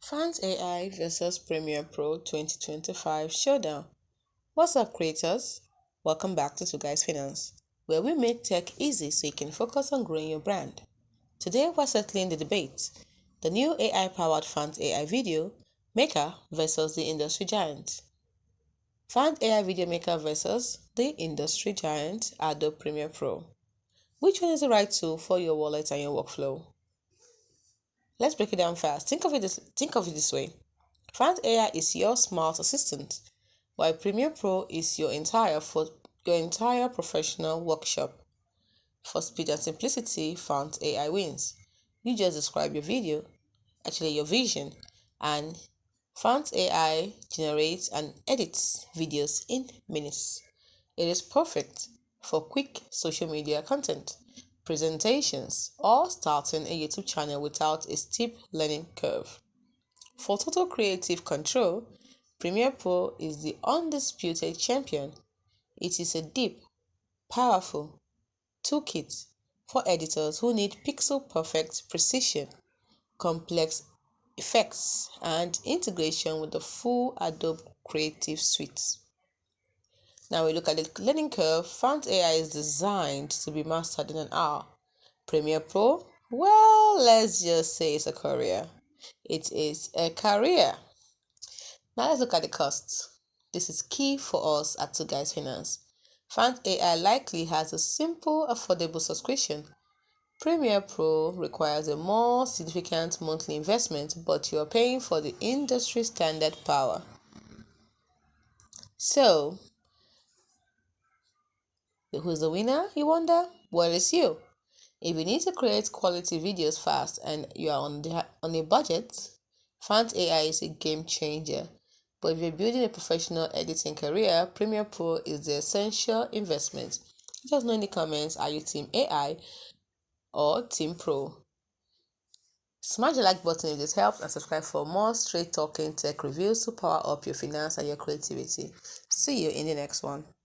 Phant AI versus Premiere Pro 2025 Showdown. What's up, creators? Welcome back to Twoguysfinance, where we make tech easy so you can focus on growing your brand. Today, we're settling the debate: the new AI-powered Phant AI video maker versus the industry giant. Phant AI video maker versus the industry giant Adobe Premiere Pro. Which one is the right tool for your wallet and your workflow? Let's break it down fast. Think of it this way. Phant AI is your smart assistant, while Premiere Pro is your entire professional workshop. For speed and simplicity, Phant AI wins. You just describe your vision, and Phant AI generates and edits videos in minutes. It is perfect for quick social media content, presentations, or starting a YouTube channel without a steep learning curve. For total creative control, Premiere Pro is the undisputed champion. It is a deep, powerful toolkit for editors who need pixel-perfect precision, complex effects, and integration with the full Adobe Creative Suite. Now we look at the learning curve. Phant AI is designed to be mastered in an hour. Premiere Pro, well, let's just say it's a career. It is a career. Now let's look at the costs. This is key for us at Twoguysfinance. Phant AI likely has a simple, affordable subscription. Premiere Pro requires a more significant monthly investment, but you are paying for the industry standard power. So, who's the winner, you wonder? Well, it's you. If you need to create quality videos fast and you are on a budget, Phant AI is a game changer. But if you're building a professional editing career, Premiere Pro is the essential investment. Let us know in the comments, are you Team AI or Team Pro? Smash the like button if this helped, and subscribe for more straight talking tech reviews to power up your finance and your creativity. See you in the next one.